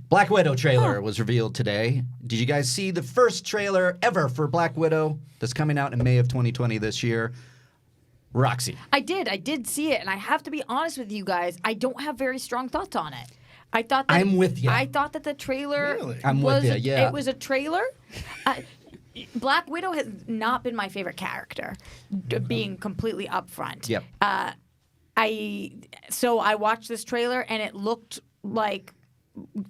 Black Widow trailer was revealed today. Did you guys see the first trailer ever for Black Widow that's coming out in May of 2020 this year? Roxy. I did see it, and I have to be honest with you guys. I don't have very strong thoughts on it. I thought that I'm with ya. I thought that the trailer Really? I'm with ya, yeah. It was a trailer. Black Widow has not been my favorite character, being completely upfront. Yep. So I watched this trailer, and it looked like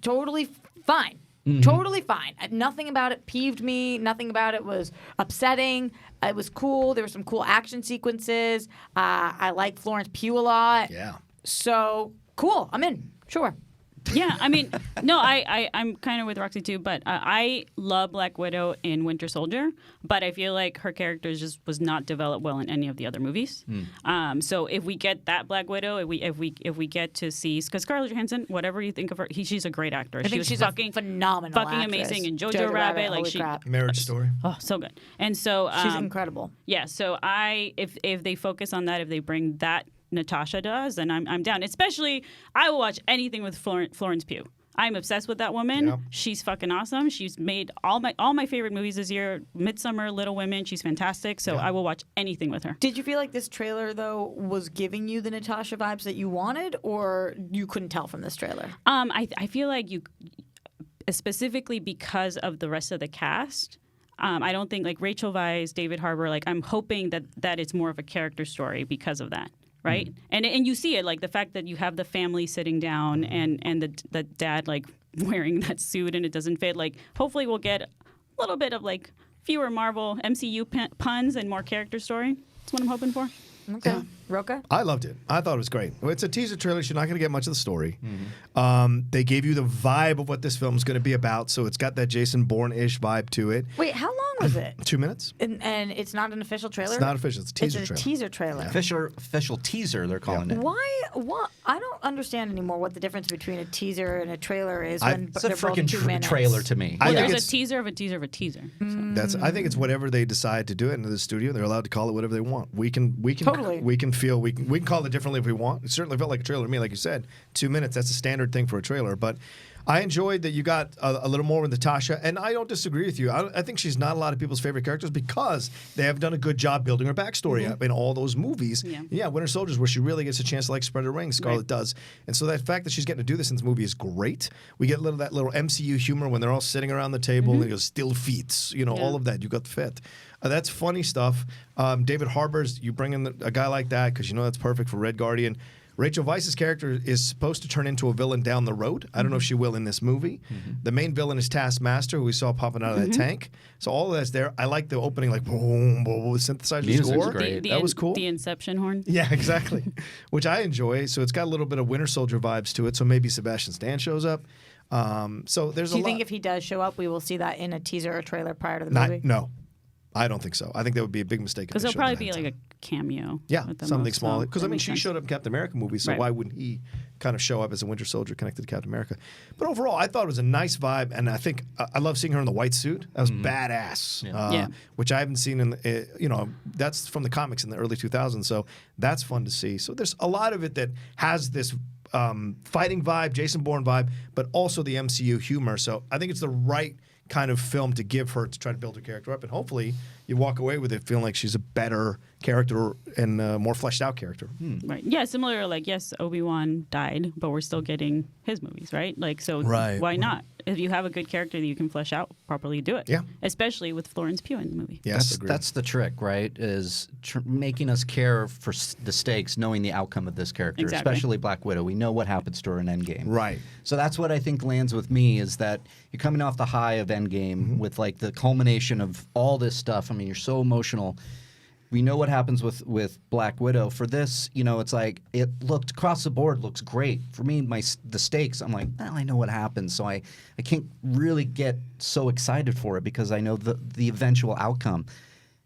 totally fine. Mm-hmm. Totally fine. Nothing about it peeved me. Nothing about it was upsetting. It was cool. There were some cool action sequences. I like Florence Pugh a lot. Yeah. So cool. I'm in. Sure. Yeah, I mean, no, I'm kind of with Roxy too, but I love Black Widow in Winter Soldier, but I feel like her character just was not developed well in any of the other movies. So if we get that Black Widow, if we get to see, because Scarlett Johansson, whatever you think of her, she's a great actor. I think she's a phenomenal fucking actress. amazing in Jojo Rabbit, like holy she, crap. Marriage Story. oh, so good. And so She's incredible. yeah, so if they focus on that, if they bring that Natasha does, then I'm down. Especially, I will watch anything with Florence Pugh. I'm obsessed with that woman. Yep. She's fucking awesome. She's made all my favorite movies this year. Midsummer, Little Women. She's fantastic. So I will watch anything with her. Did you feel like this trailer, though, was giving you the Natasha vibes that you wanted, or you couldn't tell from this trailer? I feel like you, specifically because of the rest of the cast. I don't think like Rachel Weisz, David Harbour. Like I'm hoping that it's more of a character story because of that. Right, and you see it, like the fact that you have the family sitting down and the dad like wearing that suit and it doesn't fit. Like hopefully we'll get a little bit of like fewer Marvel MCU puns and more character story. That's what I'm hoping for. Okay. Yeah. Roka? I loved it. I thought it was great. It's a teaser trailer. So you're not going to get much of the story. They gave you the vibe of what this film is going to be about. So it's got that Jason Bourne-ish vibe to it. Wait, how long was it? 2 minutes. And it's not an official trailer? It's not official. It's a teaser It's a trailer. teaser trailer. Official teaser, they're calling it. Why? What? I don't understand anymore what the difference between a teaser and a trailer is when It's a they're both freaking 2 minutes. trailer to me. I Well, think there's it's- a teaser of a teaser of a teaser. So. I think it's whatever they decide to do it in the studio. They're allowed to call it whatever they want. We can Totally. we can call it differently if we want. It certainly felt like a trailer to me, like you said. 2 minutes. That's a standard thing for a trailer. But I enjoyed that you got a little more with Natasha, and I don't disagree with you. I think she's not a lot of people's favorite characters because they have done a good job building her backstory up in all those movies. Yeah. Winter Soldiers, where she really gets a chance to like spread her wings. Scarlett Right. does, and so that fact that she's getting to do this in this movie is great. We get that little MCU humor when they're all sitting around the table and it goes still feet, all of that. You got the fit. That's funny stuff. David Harbour's, you bring in a guy like that because you know that's perfect for Red Guardian. Rachel Weisz's character is supposed to turn into a villain down the road. I don't know if she will in this movie. The main villain is Taskmaster, who we saw popping out of that tank. So all of that's there. I like the opening, like boom, boom, boom, synthesizer Music's score. great. That was cool. The Inception horn. Yeah, exactly. Which I enjoy. So it's got a little bit of Winter Soldier vibes to it. So maybe Sebastian Stan shows up. So there's Do you a lot. think if he does show up, we will see that in a teaser or trailer prior to the movie? No, I don't think so. I think that would be a big mistake. Because if it'll they showed probably that be ahead like of time. a cameo. Yeah, at the something most, small. so Because that I mean, makes she sense. showed up in Captain America movie, so Right. why wouldn't he kind of show up as a Winter Soldier connected to Captain America? But overall, I thought it was a nice vibe, and I think I love seeing her in the white suit. That was badass. Yeah. Which I haven't seen in that's from the comics in the early 2000s, so that's fun to see. So there's a lot of it that has this fighting vibe, Jason Bourne vibe, but also the MCU humor. So I think it's the right kind of film to give her to try to build her character up, and hopefully you walk away with it feeling like she's a better character and a more fleshed out character. Right. Yeah, similar, like, yes, Obi-Wan died, but we're still getting his movies, right? Like, so Right. why not? If you have a good character that you can flesh out properly, do it. Yeah. Especially with Florence Pugh in the movie. Yes, agreed. That's the trick, right? Is making us care for the stakes, knowing the outcome of this character, Exactly. especially Black Widow. We know what happens to her in Endgame. Right. So that's what I think lands with me is that you're coming off the high of Endgame with like the culmination of all this stuff. I mean, you're so emotional. We know what happens with Black Widow. For this, it's like it looked across the board looks great. For me, the stakes, I'm like, well, I know what happens, so I can't really get so excited for it because I know the eventual outcome.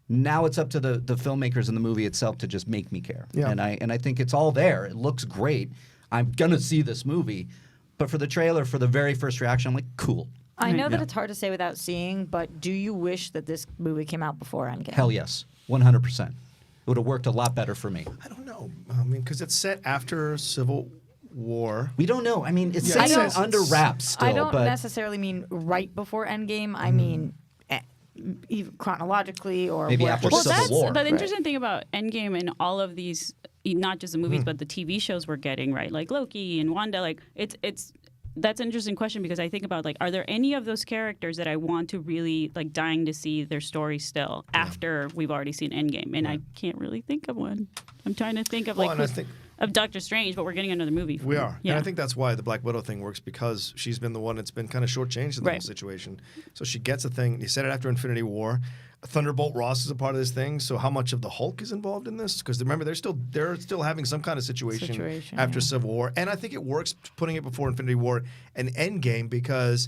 Now it's up to the filmmakers and the movie itself to just make me care. Yeah. And I think it's all there. It looks great. I'm gonna see this movie, but for the trailer, for the very first reaction, I'm like, cool. I know that Yeah. it's hard to say without seeing, but do you wish that this movie came out before Endgame? Hell yes, 100%. It would have worked a lot better for me. I don't know. I mean, because it's set after Civil War. We don't know. I mean, it's Yeah, saying it says under it's- wraps still, I don't but necessarily mean right before Endgame. I mean even chronologically or Maybe where- after Well, Civil that's War. the interesting thing about Endgame and all of these, not just the movies, Mm-hmm. but the TV shows we're getting, right? Like Loki and Wanda. Like it's that's an interesting question because I think about like, are there any of those characters that I want to really like dying to see their story still after we've already seen Endgame? And I can't really think of one. I'm trying to think of Well, like and I who's- think- of Doctor Strange, but we're getting another movie. We are. Yeah. And I think that's why the Black Widow thing works, because she's been the one that's been kind of shortchanged in the whole Right. situation. So she gets a thing. You said it after Infinity War. Thunderbolt Ross is a part of this thing. So how much of the Hulk is involved in this? Because remember, they're still having some kind of situation after yeah. Civil War. And I think it works putting it before Infinity War and Endgame, because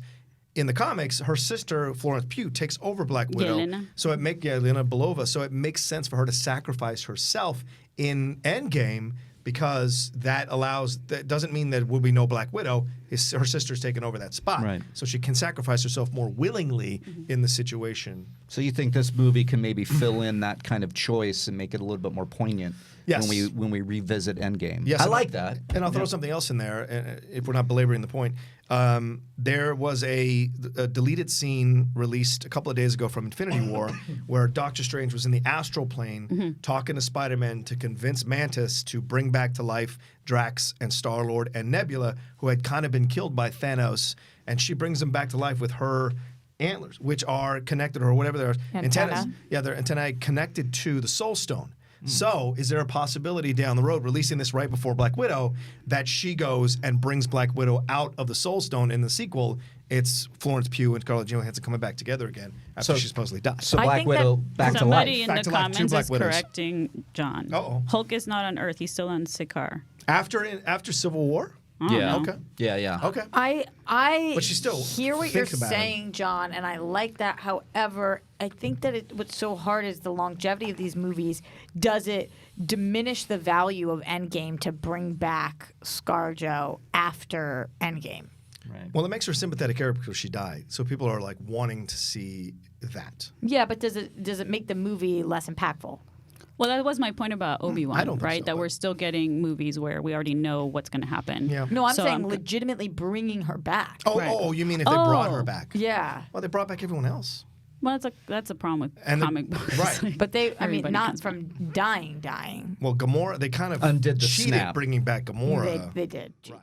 in the comics, her sister Florence Pugh takes over Black Widow. Yelena. So it Yelena Belova. So it makes sense for her to sacrifice herself in Endgame, because that doesn't mean that will be no Black Widow. Her sister's taken over that spot. Right. So she can sacrifice herself more willingly in the situation. So you think this movie can maybe fill in that kind of choice and make it a little bit more poignant Yes. when we revisit Endgame? Yes, I and like that. And I'll throw something else in there, if we're not belaboring the point. There was a deleted scene released a couple of days ago from Infinity War where Doctor Strange was in the astral plane talking to Spider-Man to convince Mantis to bring back to life Drax and Star-Lord and Nebula, who had kind of been killed by Thanos. And she brings them back to life with her antlers, which are connected, or whatever their Antenna. antennas. Yeah, their antennae connected to the Soul Stone. So, is there a possibility down the road, releasing this right before Black Widow, that she goes and brings Black Widow out of the Soul Stone in the sequel? It's Florence Pugh and Scarlett Johansson coming back together again after So- she supposedly died. So I Black think Widow that back to Somebody life. in Back the to life, two comments Black is Widows. correcting John. Uh-oh. Hulk is not on Earth. He's still on Sakaar. After Civil War? Yeah. Okay. Yeah. Okay. I But she still hear what you're think about it. saying, John, and I like that. However, I think that what's so hard is the longevity of these movies. Does it diminish the value of Endgame to bring back ScarJo after Endgame? Right. Well, it makes her a sympathetic character because she died. So people are like wanting to see that. Yeah, but does it make the movie less impactful? Well, that was my point about Obi-Wan, I don't think right? so, that but- we're still getting movies where we already know what's going to happen. Yeah. No, I'm So saying I'm- legitimately bringing her back. Right. Oh, you mean if they brought her Oh. back? Yeah. Well, they brought back everyone else. Well, that's a problem with And the- comic books. right. Like, But I mean, everybody not comes from dying. Well, Gamora, they kind of Undid the cheated snap. bringing back Gamora. They did. Right.